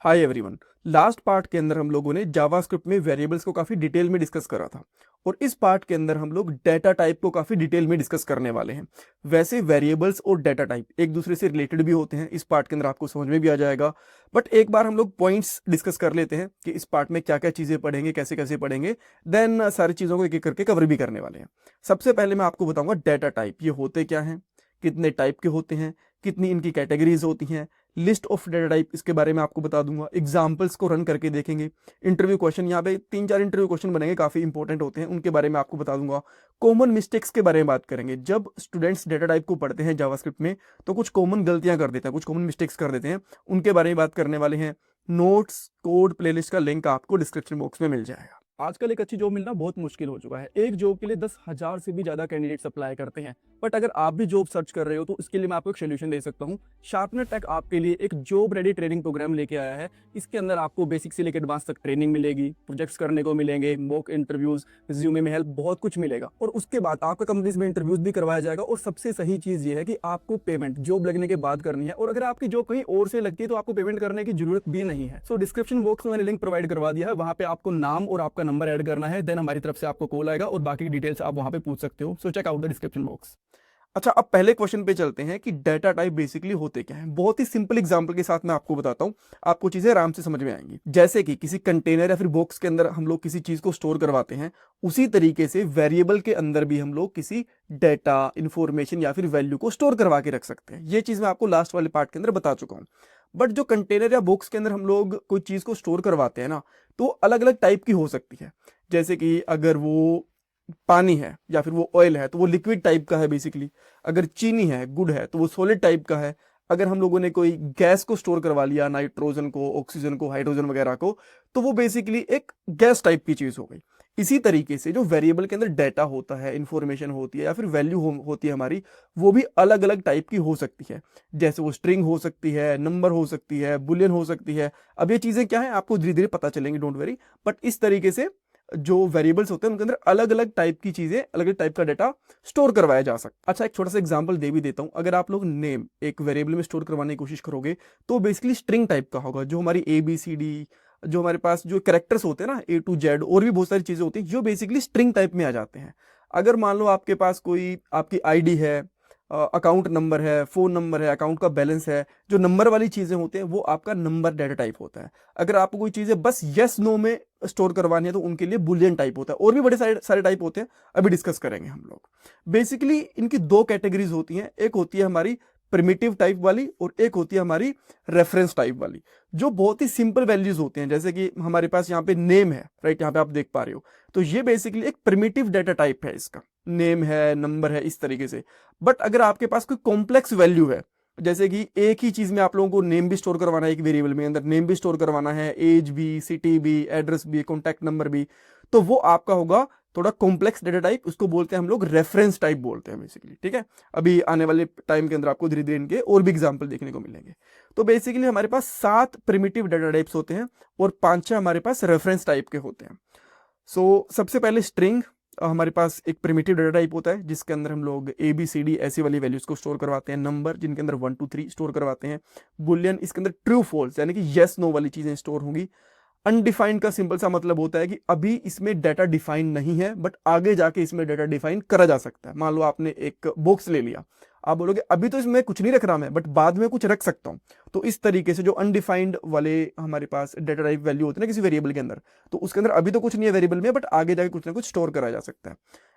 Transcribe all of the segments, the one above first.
Hi everyone. Last part के अंदर हम लोगों ने जावास्क्रिप्ट में वेरिएबल्स को काफ़ी डिटेल में डिस्कस करा था और इस पार्ट के अंदर हम लोग डेटा टाइप को काफ़ी डिटेल में डिस्कस करने वाले हैं। वैसे वेरिएबल्स और डेटा टाइप एक दूसरे से रिलेटेड भी होते हैं, इस पार्ट के अंदर आपको समझ में भी आ जाएगा। बट एक बार हम लोग पॉइंट्स डिस्कस कर लेते हैं कि इस पार्ट में क्या क्या चीज़ें पढ़ेंगे, कैसे कैसे पढ़ेंगे। देन सारी चीज़ों को एक एक करके कवर भी करने वाले हैं। सबसे पहले मैं आपको बताऊंगा डेटा टाइप ये होते क्या हैं, कितने टाइप के होते हैं, कितनी इनकी कैटेगरीज होती हैं, लिस्ट ऑफ डेटा टाइप इसके बारे में आपको बता दूंगा, एग्जाम्पल्स को रन करके देखेंगे, इंटरव्यू क्वेश्चन यहाँ पे 3-4 इंटरव्यू क्वेश्चन बनेंगे, काफी इंपॉर्टेंट होते हैं, उनके बारे में आपको बता दूंगा। कॉमन मिस्टेक्स के बारे में बात करेंगे। जब स्टूडेंट्स डेटा टाइप को पढ़ते हैं जावास्क्रिप्ट में तो कुछ कॉमन गलतियां कर देते हैं, कुछ कॉमन मिस्टेक्स कर देते हैं, उनके बारे में बात करने वाले हैं। नोट्स कोड प्लेलिस्ट का लिंक आपको डिस्क्रिप्शन बॉक्स में मिल जाएगा। आजकल एक अच्छी जॉब मिलना बहुत मुश्किल हो चुका है। एक जॉब के लिए 10,000 से भी ज्यादा कैंडिडेट्स अप्लाई करते हैं। बट अगर आप भी जॉब सर्च कर रहे हो तो इसके लिए मैं आपको एक सोल्यूशन दे सकता हूँ। शार्पनर टेक आपके लिए एक जॉब रेडी ट्रेनिंग प्रोग्राम लेके आया है। इसके अंदर आपको बेसिक से लेकर एडवांस तक ट्रेनिंग मिलेगी, प्रोजेक्ट्स करने को मिलेंगे, मॉक इंटरव्यूज, रिज्यूमे में हेल्प, बहुत कुछ मिलेगा। और उसके बाद आपका कंपनीज में इंटरव्यूज भी करवाया जाएगा। और सबसे सही चीज ये है कि आपको पेमेंट जॉब लगने के बाद करनी है, और अगर आपकी जॉब कहीं और से लगती है तो आपको पेमेंट करने की जरूरत भी नहीं है। सो डिस्क्रिप्शन बॉक्स में मैंने लिंक प्रोवाइड करवा दिया है, वहां पे आपको नाम और आपका नंबर ऐड करना है, देन हमारी तरफ से आपको कॉल आएगा और बाकी डिटेल्स आप वहां पे पूछ सकते हो। So check out the description box. अच्छा, अब पहले क्वेश्चन पे चलते हैं कि डेटा टाइप बेसिकली होते क्या हैं। बहुत ही सिंपल एग्जांपल के साथ मैं आपको बताता हूं, आपको चीजें आराम से समझ में आएंगी। जैसे कि किसी कंटेनर या फिर बॉक्स के अंदर हम लोग किसी चीज को स्टोर करवाते हैं, उसी तरीके से वेरिएबल के अंदर भी हम लोग किसी डेटा, इंफॉर्मेशन या फिर वैल्यू को स्टोर करवा के रख सकते हैं। ये चीज मैं आपको लास्ट वाले पार्ट के अंदर बता चुका हूं। बट जो कंटेनर या बॉक्स के अंदर हम लोग कोई चीज को स्टोर करवाते हैं ना, तो अलग अलग टाइप की हो सकती है। जैसे कि अगर वो पानी है या फिर वो ऑयल है तो वो लिक्विड टाइप का है बेसिकली। अगर चीनी है, गुड़ है, तो वो सॉलिड टाइप का है। अगर हम लोगों ने कोई गैस को स्टोर करवा लिया, नाइट्रोजन को, ऑक्सीजन को, हाइड्रोजन वगैरह को, तो वो बेसिकली एक गैस टाइप की चीज हो गई। इसी तरीके से जो वेरिएबल के अंदर डेटा होता है, इंफॉर्मेशन होती है या फिर वैल्यू होती है हमारी, वो भी अलग अलग टाइप की हो सकती है। जैसे वो स्ट्रिंग हो सकती है, नंबर हो सकती है, बुलियन हो सकती है। अब ये चीजें क्या है आपको धीरे धीरे पता चलेंगी, डोंट वरी। बट इस तरीके से जो वेरिएबल्स होते हैं उनके अंदर अलग अलग टाइप की चीजें, अलग अलग टाइप का डेटा स्टोर करवाया जा सकता है। अच्छा, एक छोटा सा एग्जांपल दे भी देता हूं। अगर आप लोग नेम एक वेरिएबल में स्टोर करवाने की कोशिश करोगे तो बेसिकली स्ट्रिंग टाइप का होगा। जो हमारी ABCD, जो हमारे पास जो कैरेक्टर्स होते हैं ना, A to Z, और भी बहुत सारी चीजें होती हैं जो बेसिकली स्ट्रिंग टाइप में आ जाते हैं। अगर मान लो आपके पास कोई आपकी ID है, अकाउंट नंबर है, फोन नंबर है, अकाउंट का बैलेंस है, जो नंबर वाली चीजें होते हैं वो आपका नंबर डेटा टाइप होता है। अगर आपको कोई चीजें बस यस नो में स्टोर करवानी है तो उनके लिए बुलियन टाइप होता है। और भी बड़े सारे सारे टाइप होते हैं, अभी डिस्कस करेंगे हम लोग। बेसिकली इनकी दो कैटेगरीज होती हैं, एक होती है हमारी प्रिमिटिव टाइप वाली और एक होती है हमारी रेफरेंस टाइप वाली, जो बहुत ही सिंपल वैल्यूज होते हैं। जैसे कि हमारे पास यहाँ पे नेम है, राइट, यहाँ पे आप देख पा रहे हो, तो ये बेसिकली एक प्रिमिटिव डेटा टाइप है। इसका नेम है, नंबर है, इस तरीके से। बट अगर आपके पास कोई कॉम्प्लेक्स वैल्यू है, जैसे कि एक ही चीज में आप लोगों को नेम भी स्टोर करवाना है, एक वेरिएबल में अंदर नेम भी स्टोर करवाना है, एज भी, सिटी भी, एड्रेस भी, कॉन्टैक्ट नंबर भी, तो वो आपका होगा थोड़ा कॉम्प्लेक्स डेटा टाइप। उसको बोलते हैं हम लोग रेफरेंस टाइप बोलते हैं बेसिकली, ठीक है। अभी आने वाले टाइम के अंदर आपको धीरे धीरे इनके और भी एग्जाम्पल देखने को मिलेंगे। तो बेसिकली हमारे पास 7 प्रिमिटिव डेटा टाइप्स होते हैं और 5-6 हमारे पास रेफरेंस टाइप के होते हैं। सबसे पहले स्ट्रिंग हमारे पास एक प्रिमिटिव डेटा टाइप होता है जिसके अंदर हम लोग ABCD ऐसी वाली वैल्यूज को स्टोर करवाते हैं। नंबर जिनके अंदर 1 2 3 स्टोर करवाते हैं। बुलियन इसके अंदर ट्रू फॉल्स यानी कि यस नो वाली चीजें स्टोर होंगी। अनडिफाइंड का सिंपल सा मतलब होता है कि अभी इसमें डाटा डिफाइन नहीं है, बट आगे जाके इसमें डाटा डिफाइन करा जा सकता है। मान लो आपने एक बॉक्स ले लिया, आप बोलोगे अभी तो इसमें कुछ नहीं रख रहा मैं, बट बाद में कुछ रख सकता हूं। तो इस तरीके से जो अनडिफाइंड वाले हमारे पास डेटा टाइप वैल्यू होती है ना किसी वेरिएबल के अंदर, तो उसके अंदर अभी तो कुछ नहीं है वेरिएबल में, बट आगे जाके कुछ ना कुछ स्टोर करा जा सकता है।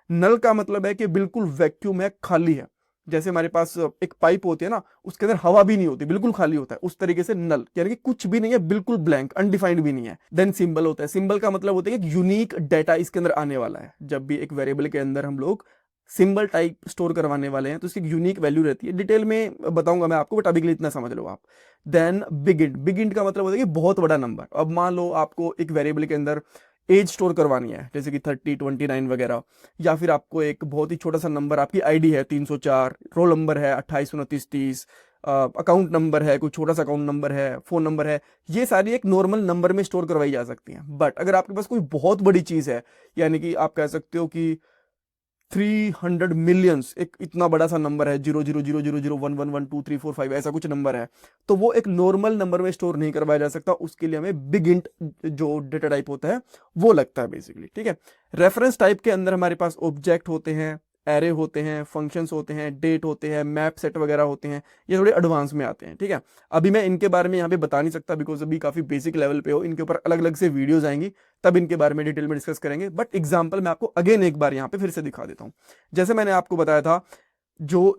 नल का मतलब है कि बिल्कुल वैक्यूम है, खाली है। जैसे हमारे पास एक पाइप होती है ना, उसके अंदर हवा भी नहीं होती, बिल्कुल खाली होता है, उस तरीके से नल यानी कि कुछ भी नहीं है, बिल्कुल ब्लैंक, अनडिफाइंड भी नहीं है। देन सिंबल होता है। सिंबल का मतलब होता है कि यूनिक डेटा इसके अंदर आने वाला है। जब भी एक वेरिएबल के अंदर हम लोग सिंबल टाइप स्टोर करवाने वाले हैं तो इसकी यूनिक वैल्यू रहती है। डिटेल में बताऊंगा मैं आपको, बट अभी के लिए इतना समझ लो आप। देन बिग इंट का मतलब होता है कि बहुत बड़ा नंबर। अब मान लो आपको एक वेरिएबल के अंदर एज स्टोर करवानी है, जैसे कि 30, 29 वगैरह, या फिर आपको एक बहुत ही छोटा सा नंबर, आपकी ID है 304, रोल नंबर है 28 29 30, अकाउंट नंबर है, कोई छोटा सा अकाउंट नंबर है, फोन नंबर है, ये सारी एक नॉर्मल नंबर में स्टोर करवाई जा सकती हैं। बट अगर आपके पास कोई बहुत बड़ी चीज है, यानी कि आप कह सकते हो कि 300 मिलियंस, एक इतना बड़ा सा नंबर है, 00000111234 ऐसा कुछ नंबर है, तो वो एक नॉर्मल नंबर में स्टोर नहीं करवाया जा सकता, उसके लिए हमें बिग इंट जो डेटा टाइप होता है वो लगता है बेसिकली, ठीक है। रेफरेंस टाइप के अंदर हमारे पास ऑब्जेक्ट होते हैं, एरे होते हैं, फंक्शंस होते हैं, डेट होते हैं, मैप सेट वगैरह होते हैं, ये थोड़े एडवांस में आते हैं, ठीक है। अभी मैं इनके बारे में यहाँ पे बता नहीं सकता बिकॉज अभी काफी बेसिक लेवल पे हो, इनके ऊपर अलग अलग से वीडियोज आएंगी, तब इनके बारे में डिटेल में डिस्कस करेंगे। बट एग्जाम्पल मैं आपको अगेन एक बार यहाँ पे फिर से दिखा देता हूँ। जैसे मैंने आपको बताया था, जो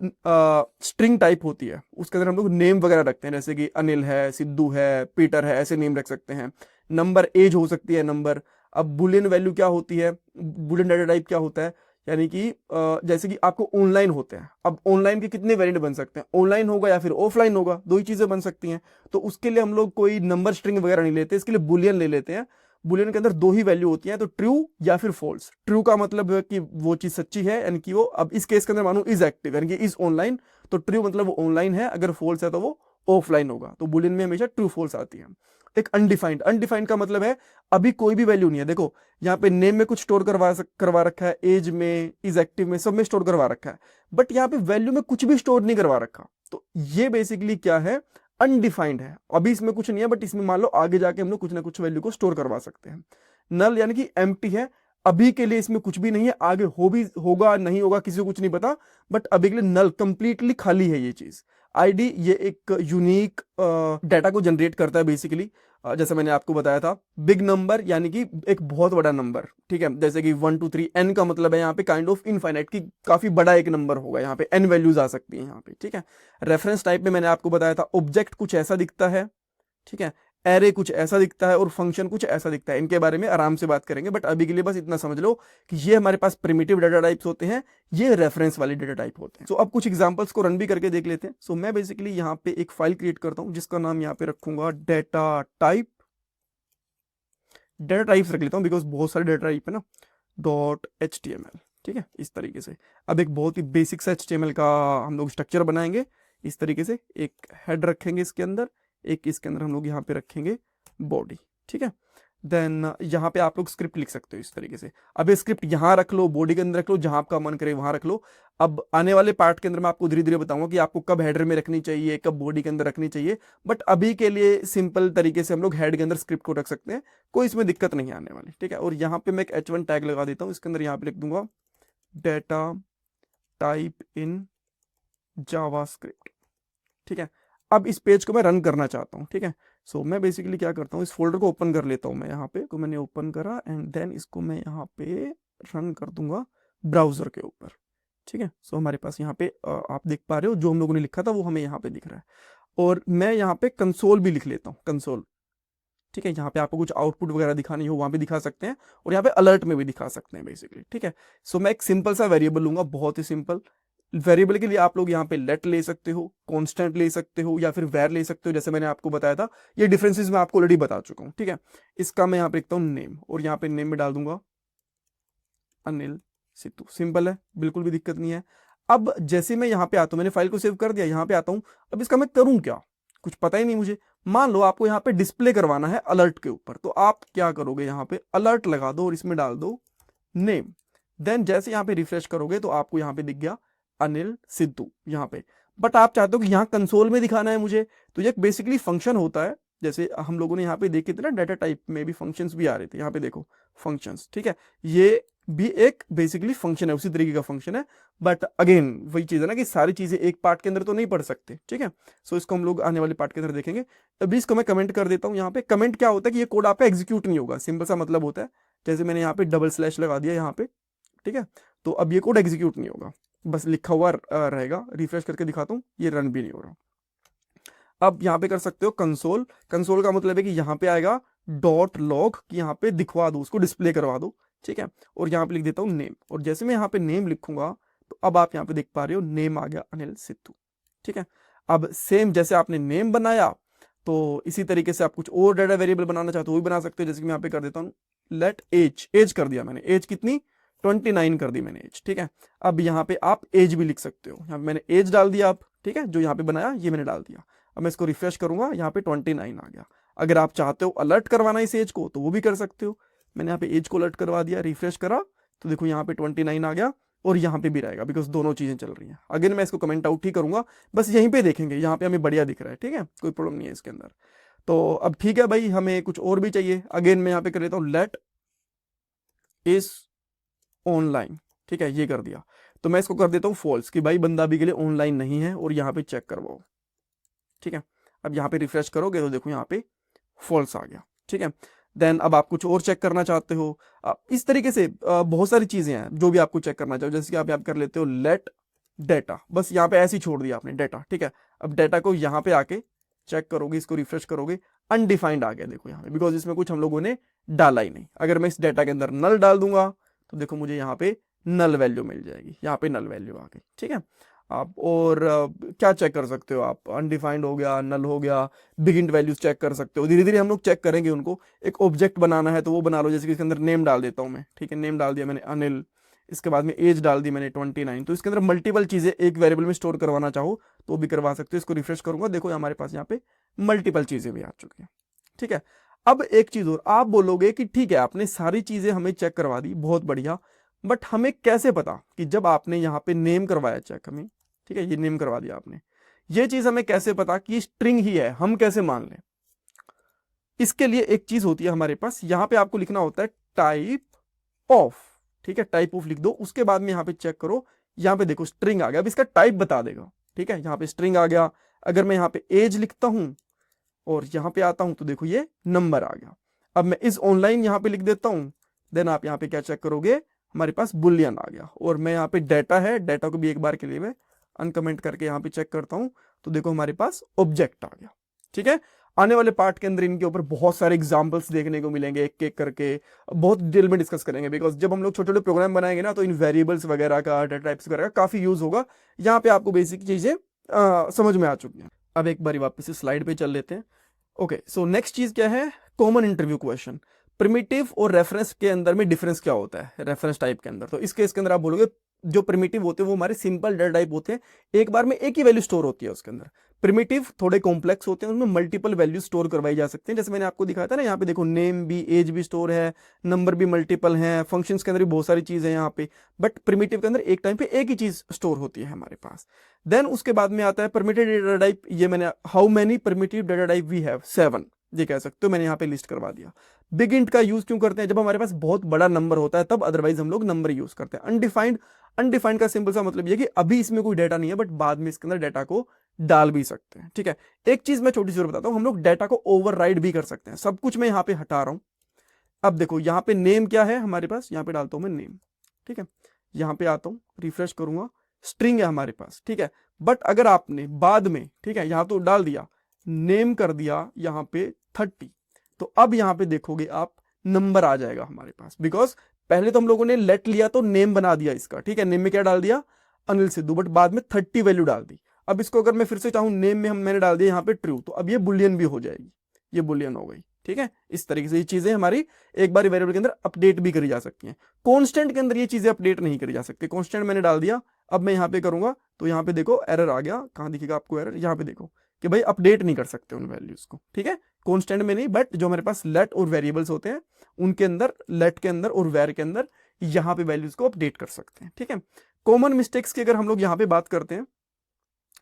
स्ट्रिंग टाइप होती है उसके अंदर हम लोग नेम वगैरह रखते हैं, जैसे कि अनिल है, सिद्धू है, पीटर है, ऐसे नेम रख सकते हैं। नंबर, एज हो सकती है नंबर। अब बुलियन वैल्यू क्या होती है, बुलियन डाटा टाइप क्या होता है, यानी कि जैसे कि आपको ऑनलाइन होते हैं, अब ऑनलाइन के कितने वेरिएंट बन सकते हैं, ऑनलाइन होगा या फिर ऑफलाइन होगा, दो ही चीजें बन सकती हैं। तो उसके लिए हम लोग कोई नंबर स्ट्रिंग वगैरह नहीं लेते, इसके लिए बुलियन ले लेते हैं। बुलियन के अंदर दो ही वैल्यू होती है, तो ट्रू या फिर फॉल्स। ट्रू का मतलब है कि वो चीज सच्ची है, यानी कि वो, अब इस केस के अंदर मानो इज एक्टिव यानी कि इज ऑनलाइन, तो ट्रू मतलब वो ऑनलाइन है, अगर फॉल्स है तो वो ऑफलाइन होगा। तो बुलियन में हमेशा ट्रू फॉल्स आती है। एक अनडिफाइंड, अनडिफाइंड का मतलब है अभी कोई भी वैल्यू नहीं है। देखो यहाँ पे नेम में कुछ स्टोर करवा रखा है, एज में, इज एक्टिव में, सब में स्टोर करवा रखा है, बट यहाँ पे वैल्यू में कुछ भी स्टोर नहीं करवा रखा। तो ये बेसिकली क्या है, अनडिफाइंड है। अभी इसमें कुछ नहीं है, बट इसमें मान लो आगे जाके हम लोग कुछ ना कुछ वैल्यू को स्टोर करवा सकते हैं। नल यानी कि एम्प्टी है, अभी के लिए इसमें कुछ भी नहीं है, आगे हो भी होगा नहीं होगा किसी को कुछ नहीं पता, बट अभी के लिए नल, कंप्लीटली खाली है ये चीज। आईडी ये एक यूनिक डाटा को जनरेट करता है बेसिकली। जैसे मैंने आपको बताया था, बिग नंबर यानी कि एक बहुत बड़ा नंबर, ठीक है, जैसे कि 1 2 3, एन का मतलब है यहाँ पे काइंड ऑफ इनफाइनाइट, की काफी बड़ा एक नंबर होगा, यहाँ पे एन वैल्यूज आ सकती है यहाँ पे, ठीक है। रेफरेंस टाइप में मैंने आपको बताया था, ऑब्जेक्ट कुछ ऐसा दिखता है, ठीक है, एरे कुछ ऐसा दिखता है, और फंक्शन कुछ ऐसा दिखता है। इनके बारे में आराम से बात करेंगे, बट अभी के लिए बस इतना समझ लो कि ये हमारे पास प्रिमिटिव डाटा टाइप्स होते हैं, ये रेफरेंस वाले डाटा टाइप होते हैं। सो अब कुछ एग्जांपल्स को रन भी करके देख लेते हैं। सो मैं बेसिकली यहाँ पे एक फाइल क्रिएट करता हूँ जिसका नाम यहाँ पे रखूंगा डेटा टाइप। डेटा टाइप्स रख लेता हूँ बिकॉज बहुत सारे डेटा टाइप है ना, .html, ठीक है, इस तरीके से। अब एक बहुत ही बेसिक सा HTML का हम लोग स्ट्रक्चर बनाएंगे इस तरीके से। एक हेड रखेंगे इसके अंदर, एक इसके अंदर हम लोग यहाँ पे रखेंगे बॉडी, ठीक है। देन यहाँ पे आप लोग स्क्रिप्ट लिख सकते हो इस तरीके से। अब ये स्क्रिप्ट यहाँ रख लो, बॉडी के अंदर रख लो, जहां आपका मन करे वहां रख लो। अब आने वाले पार्ट के अंदर मैं आपको धीरे धीरे बताऊंगा कि आपको कब हेडर में रखनी चाहिए, कब बॉडी के अंदर रखनी चाहिए, बट अभी के लिए सिंपल तरीके से हम लोग हेड के अंदर स्क्रिप्ट को रख सकते हैं, कोई इसमें दिक्कत नहीं आने वाली, ठीक है। और यहाँ पे मैं एक H1 टैग लगा देता हूँ, इसके अंदर यहाँ पे लिख दूंगा डेटा टाइप इन जावास्क्रिप्ट, ठीक है। अब इस पेज को मैं रन करना चाहता हूँ, ठीक है। सो मैं बेसिकली क्या करता हूँ, इस फोल्डर को ओपन कर लेता हूँ मैं यहाँ पे, तो मैंने ओपन करा एंड देन इसको मैं यहाँ पे रन कर दूंगा ब्राउजर के ऊपर, ठीक है। सो हमारे पास यहाँ पे आप देख पा रहे हो जो हम लोगों ने लिखा था वो हमें यहाँ पे दिख रहा है। और मैं यहाँ पे कंसोल भी लिख लेता हूँ, कंसोल, ठीक है। यहाँ पे आपको कुछ आउटपुट वगैरह दिखानी हो वहां पे दिखा सकते हैं, और यहाँ पे अलर्ट में भी दिखा सकते हैं बेसिकली, ठीक है। सो मैं एक सिंपल सा वेरिएबल लूंगा, बहुत ही सिंपल। वेरिएबल के लिए आप लोग यहाँ पे लेट ले सकते हो, कांस्टेंट ले सकते हो, या फिर वैर ले सकते हो, जैसे मैंने आपको बताया था। ये डिफरेंसेस मैं आपको ऑलरेडी बता चुका हूँ, ठीक है। इसका मैं यहाँ पे लिखता हूँ नेम, और यहाँ पे नेम में डाल दूंगा अनिल सिद्धू। सिंपल है, बिल्कुल भी दिक्कत नहीं है। अब जैसे मैं यहाँ पे आता हूँ, मैंने फाइल को सेव कर दिया, यहाँ पे आता हूँ, अब इसका मैं करूँ क्या, कुछ पता ही नहीं मुझे। मान लो आपको यहाँ पे डिस्प्ले करवाना है अलर्ट के ऊपर, तो आप क्या करोगे, यहाँ पे अलर्ट लगा दो और इसमें डाल दो नेम। देन जैसे यहाँ पे रिफ्रेश करोगे तो आपको यहाँ पे दिख गया अनिल सिद्धू यहाँ पे। बट आप चाहते हो कि यहाँ कंसोल में दिखाना है मुझे, तो ये बेसिकली फंक्शन होता है। जैसे हम लोगों ने यहाँ पे देखे थे ना, डाटा टाइप में भी फंक्शंस भी आ रहे थे, यहाँ पे देखो फंक्शंस, ठीक है। ये भी एक बेसिकली फंक्शन है, उसी तरीके का फंक्शन है। बट अगेन वही चीज है ना कि सारी चीजें एक पार्ट के अंदर तो नहीं पढ़ सकते, ठीक है। सो इसको हम लोग आने वाले पार्ट के अंदर देखेंगे। अभी इसको मैं कमेंट कर देता हूँ। यहाँ पे कमेंट क्या होता है कि ये कोड आपका एग्जीक्यूट नहीं होगा, सिंपल सा मतलब होता है। जैसे मैंने यहाँ पे डबल स्लैश लगा दिया यहाँ पे, ठीक है, तो अब ये कोड एग्जीक्यूट नहीं होगा, बस लिखा हुआ रहेगा। रिफ्रेश करके दिखाता हूँ, ये रन भी नहीं हो रहा। अब यहाँ पे कर सकते हो कंसोल। कंसोल का मतलब है कि यहाँ पे आएगा डॉट लॉग, कि यहाँ पे दिखवा दो, उसको डिस्प्ले करवा दो, ठीक है। और यहाँ पे लिख देता हूँ नेम, और जैसे मैं यहाँ पे नेम लिखूंगा तो अब आप यहाँ पे देख पा रहे हो नेम आ गया अनिल सिद्धू, ठीक है। अब सेम जैसे आपने नेम बनाया, तो इसी तरीके से आप कुछ और डाटा वेरिएबल बनाना चाहते हो वो भी बना सकते हो। जैसे कि मैं यहाँ पे कर देता हूँ लेट एज, एज कर दिया मैंने, एज कितनी 29 कर दी मैंने एज, ठीक है। अब यहाँ पे आप एज भी लिख सकते हो, यहाँ पे मैंने एज डाल दिया आप, ठीक है, जो यहाँ पे बनाया ये मैंने डाल दिया। अब मैं इसको रिफ्रेश करूंगा, यहाँ पे 29 आ गया। अगर आप चाहते हो अलर्ट करवाना इस एज को तो वो भी कर सकते हो। मैंने यहाँ पे एज को अलर्ट करवा दिया, रिफ्रेश करा तो देखो यहाँ पे 29 आ गया। और यहाँ पे भी रहेगा, बिकॉज दोनों चीजें चल रही हैं। अगेन मैं इसको कमेंट आउट ही करूंगा, बस यहीं पे देखेंगे, यहाँ पे हमें बढ़िया दिख रहा है, ठीक है, कोई प्रॉब्लम नहीं है इसके अंदर। तो अब ठीक है भाई, हमें कुछ और भी चाहिए। अगेन मैं यहाँ पे कर लेता हूँ लेट इज ऑनलाइन, ठीक है, ये कर दिया। तो मैं इसको कर देता हूँ फॉल्स, कि भाई बंदा अभी के लिए ऑनलाइन नहीं है, और यहाँ पे चेक करवाओ, ठीक है। अब यहाँ पे रिफ्रेश करोगे तो देखो यहाँ पे फॉल्स आ गया, ठीक है। देन अब आप कुछ और चेक करना चाहते हो, इस तरीके से बहुत सारी चीजें हैं जो भी आपको चेक करना चाहो। जैसे कि आप कर लेते हो लेट डेटा, बस यहाँ पे ऐसे ही छोड़ दिया आपने डेटा, ठीक है। अब डेटा को यहाँ पे आके चेक करोगे, इसको रिफ्रेश करोगे, अनडिफाइंड आ गया देखो यहाँ पे, बिकॉज इसमें कुछ हम लोगों ने डाला ही नहीं। अगर मैं इस डेटा के अंदर नल डाल दूंगा तो देखो मुझे यहाँ पे नल वैल्यू मिल जाएगी, यहाँ पे नल वैल्यू आ गई, ठीक है। आप और क्या चेक कर सकते हो आप, अनडिफाइंड हो गया, नल हो गया, बिगिन वैल्यूज चेक कर सकते हो। धीरे धीरे हम लोग चेक करेंगे उनको। एक ऑब्जेक्ट बनाना है तो वो बना लो, जैसे कि इसके अंदर नेम डाल देता हूँ मैं, ठीक है, नेम डाल दिया मैंने अनिल, इसके बाद में एज डाल दी मैंने 29। तो इसके अंदर मल्टीपल चीजें एक वेरिएबल में स्टोर करवाना चाहो तो भी करवा सकते हो। इसको रिफ्रेश करूंगा, देखो हमारे पास यहाँ पे मल्टीपल चीजें भी आ चुकी हैं, ठीक है। अब एक चीज और, आप बोलोगे कि ठीक है आपने सारी चीजें हमें चेक करवा दी, बहुत बढ़िया, बट हमें कैसे पता कि जब आपने यहाँ पे नेम करवाया चेक हमें, ठीक है, ये नेम करवा दिया आपने, ये चीज हमें कैसे पता कि स्ट्रिंग ही है, हम कैसे मान लें? इसके लिए एक चीज होती है हमारे पास, यहां पे आपको लिखना होता है टाइप ऑफ, ठीक है, टाइप ऑफ लिख दो। उसके बाद में यहाँ पे चेक करो, यहाँ पे देखो स्ट्रिंग आ गया, अब इसका टाइप बता देगा, ठीक है, यहाँ पे स्ट्रिंग आ गया। अगर मैं यहाँ पे एज लिखता हूं और यहाँ पे आता हूं तो देखो ये नंबर आ गया। अब मैं इस ऑनलाइन यहाँ पे लिख देता हूं, देन आप यहाँ पे क्या चेक करोगे, हमारे पास बुलियन आ गया। और मैं यहाँ पे डेटा है, डेटा को भी एक बार के लिए मैं अनकमेंट करके यहाँ पे चेक करता हूँ तो देखो हमारे पास ऑब्जेक्ट आ गया, ठीक है। आने वाले पार्ट के अंदर इनके ऊपर बहुत सारे एग्जांपल्स देखने को मिलेंगे, एक एक करके बहुत डिटेल में डिस्कस करेंगे, बिकॉज जब हम लोग छोटे छोटे प्रोग्राम बनाएंगे ना तो इन वेरिएबल्स वगैरह का, डेटा टाइप्स वगैरह का काफी यूज होगा। यहाँ पे आपको बेसिक चीजें समझ में आ चुकी हैं। अब एक बार वापस इस स्लाइड पे चल लेते हैं। ओके, सो नेक्स्ट चीज क्या है, कॉमन इंटरव्यू क्वेश्चन। प्रिमिटिव और रेफरेंस के अंदर में डिफरेंस क्या होता है रेफरेंस टाइप के अंदर? तो इस केस के अंदर आप बोलोगे जो प्रिमिटिव होते हैं वो हमारे सिंपल डेटा टाइप होते हैं, एक बार में एक ही वैल्यू स्टोर होती है उसके अंदर। प्रिमिटिव थोड़े कॉम्प्लेक्स होते हैं, उनमें मल्टीपल वैल्यू स्टोर करवाई जा सकते हैं। जैसे मैंने आपको दिखाया था ना, यहाँ पे देखो नेम भी, एज भी स्टोर है, नंबर भी मल्टीपल है, फंक्शंस के अंदर भी बहुत सारी चीजें हैं यहाँ पे। बट प्रिमिटिव के अंदर एक टाइम पे एक ही चीज स्टोर होती है हमारे पास। देन उसके बाद में आता है परमिटेड डेटा टाइप। ये मैंने how many primitive data type we have, 7 ये कह सकते हो, मैंने यहाँ पे लिस्ट करवा दिया। बिग इंट का यूज क्यों करते हैं? जब हमारे पास बहुत बड़ा नंबर होता है तब, अदरवाइज हम लोग नंबर यूज करते हैं। अनडिफाइंड, अनडिफाइंड का सिंपल सा मतलब ये कि अभी इसमें कोई डेटा नहीं है, बट बाद में इसके अंदर डेटा को डाल भी सकते हैं, ठीक है। एक चीज मैं छोटी सी और बताता हूं, हम लोग डेटा को ओवरराइड भी कर सकते हैं। सब कुछ मैं यहाँ पे हटा रहा हूं। अब देखो यहाँ पे नेम क्या है हमारे पास, यहाँ पे डालता हूं मैं नेम, ठीक है। यहाँ पे आता हूं, रिफ्रेश करूंगा, स्ट्रिंग है हमारे पास, ठीक है। बट अगर आपने बाद में, ठीक है, यहाँ तो डाल दिया, नेम कर दिया यहाँ पे 30, तो अब यहाँ पे देखोगे आप नंबर आ जाएगा हमारे पास, बिकॉज पहले तो हम लोगों ने लेट लिया तो नेम बना दिया इसका, ठीक है। नेम में क्या डाल दिया, अनिल सिद्धू, बट बाद में 30 वैल्यू डाल दी। अब इसको अगर मैं फिर से चाहूं, नेम में मैंने डाल दिया यहाँ पे ट्रू, तो अब ये बुलियन भी हो जाएगी, ये बुलियन हो गई, ठीक है। इस तरीके से ये चीजें हमारी एक बार वेरिएबल के अंदर अपडेट भी करी जा सकती हैं। कॉन्स्टेंट के अंदर ये चीजें अपडेट नहीं करी जा सकती। कॉन्स्टेंट मैंने डाल दिया, अब मैं यहाँ पे करूंगा तो यहाँ पे देखो एरर आ गया। कहाँ दिखेगा आपको एरर? यहाँ पे देखो कि भाई अपडेट नहीं कर सकते उन वैल्यूज को, ठीक है। कॉन्स्टेंट में नहीं, बट जो हमारे पास लेट और वेरिएबल्स होते हैं उनके अंदर, लेट के अंदर और वेर के अंदर, यहाँ पे वैल्यूज को अपडेट कर सकते हैं, ठीक है। कॉमन मिस्टेक्स की अगर हम लोग यहाँ पे बात करते हैं,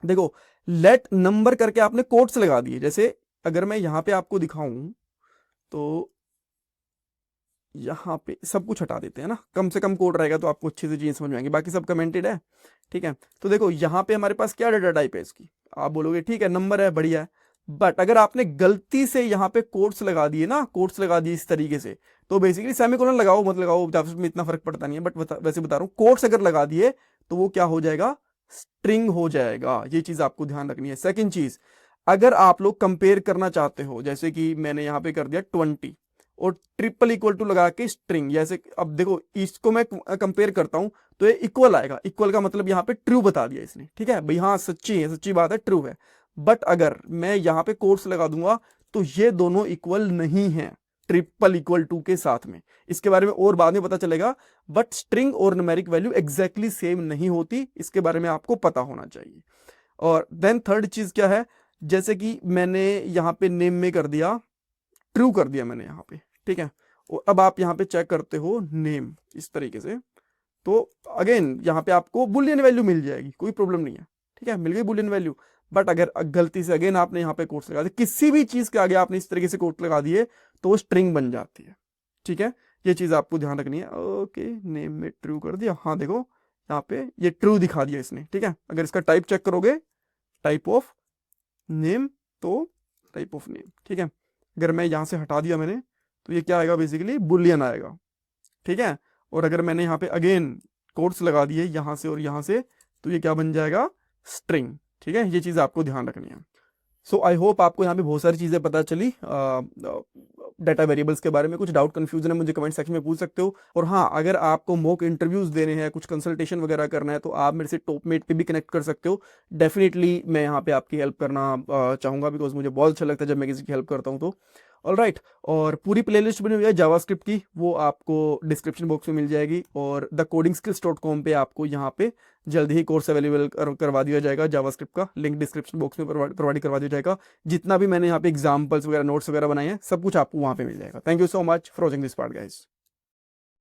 देखो लेट नंबर करके आपने कोट्स लगा दिए। जैसे अगर मैं यहाँ पे आपको दिखाऊं तो यहाँ पे सब कुछ हटा देते हैं ना, कम से कम कोड रहेगा तो आपको अच्छे से चीज समझ में आएंगी, बाकी सब कमेंटेड है, ठीक है। तो देखो यहाँ पे हमारे पास क्या डेटा टाइप है इसकी, आप बोलोगे ठीक है नंबर है, बढ़िया है, बट अगर आपने गलती से यहाँ पे कोट्स लगा दिए ना, कोट्स लगा दिए इस तरीके से, तो बेसिकली सेमीकोलन लगाओ मत लगाओ जावास्क्रिप्ट में इतना फर्क पड़ता नहीं है, बट वैसे बता रहा हूँ, कोट्स अगर लगा दिए तो वो क्या हो जाएगा, स्ट्रिंग हो जाएगा। ये चीज आपको ध्यान रखनी है। सेकेंड चीज, अगर आप लोग कंपेयर करना चाहते हो, जैसे कि मैंने यहाँ पे कर दिया 20 और ट्रिपल इक्वल टू लगा के स्ट्रिंग, जैसे अब देखो इसको मैं कंपेयर करता हूं तो ये इक्वल आएगा। इक्वल का मतलब यहाँ पे ट्रू बता दिया इसने, ठीक है भाई, हाँ सच्ची है, सच्ची बात है, ट्रू है। बट अगर मैं यहाँ पे कोट्स लगा दूंगा तो ये दोनों इक्वल नहीं है ट्रिपल इक्वल टू के साथ में। इसके बारे में और बाद में पता चलेगा, बट स्ट्रिंग और न्यूमेरिक वैल्यू एग्जैक्टली सेम नहीं होती, इसके बारे में आपको पता होना चाहिए। और देन थर्ड चीज क्या है, जैसे कि मैंने यहाँ पे नेम में कर दिया, ट्रू कर दिया मैंने यहाँ पे, ठीक है। और अब आप यहाँ पे चेक करते हो नेम इस तरीके से, तो अगेन यहाँ पे आपको बुलियन वैल्यू मिल जाएगी, कोई प्रॉब्लम नहीं है, ठीक है, मिल गई बुलियन वैल्यू। बट अगर गलती से अगेन आपने यहाँ पे कोट्स लगा दिए, किसी भी चीज के आगे आपने इस तरीके से कोट लगा दिए तो वो स्ट्रिंग बन जाती है, ठीक है, ये चीज आपको ध्यान रखनी है। ओके, नेम में ट्रू कर दिया, हाँ देखो यहाँ पे ये ट्रू दिखा दिया इसने, ठीक है। अगर इसका टाइप चेक करोगे, टाइप ऑफ नेम, तो टाइप ऑफ नेम, ठीक है। अगर मैं यहाँ से हटा दिया मैंने, तो ये क्या आएगा, बेसिकली बुलियन आएगा, ठीक है। और अगर मैंने यहाँ पे अगेन कोट्स लगा दिए यहाँ से और यहाँ से, तो ये क्या बन जाएगा, स्ट्रिंग, ठीक है। ये चीज़ आपको ध्यान रखनी है। सो आई होप आपको यहाँ पे बहुत सारी चीज़ें पता चली डाटा वेरिएबल्स के बारे में। कुछ डाउट कंफ्यूजन है मुझे कमेंट सेक्शन में पूछ सकते हो। और हाँ, अगर आपको मॉक इंटरव्यूज देने हैं, कुछ कंसल्टेशन वगैरह करना है, तो आप मेरे से टॉपमेट पे भी कनेक्ट कर सकते हो। डेफिनेटली मैं यहाँ पे आपकी हेल्प करना चाहूँगा, बिकॉज मुझे बहुत अच्छा लगता है जब मैं किसी की हेल्प करता हूँ तो। ऑलराइट, और पूरी प्लेलिस्ट बनी हुई है जावास्क्रिप्ट की, वो आपको डिस्क्रिप्शन बॉक्स में मिल जाएगी। और द codingskills.com पे आपको यहाँ पे जल्दी ही कोर्स अवेलेबल करवा दिया जाएगा जावास्क्रिप्ट का, लिंक डिस्क्रिप्शन बॉक्स में प्रोवाइड करवा दिया जाएगा। जितना भी मैंने यहाँ पे एग्जाम्पल्स वगैरह नोट्स वगैरह बनाए हैं, सब कुछ आपको वहाँ पे मिल जाएगा। Thank you so much for watching this part guys.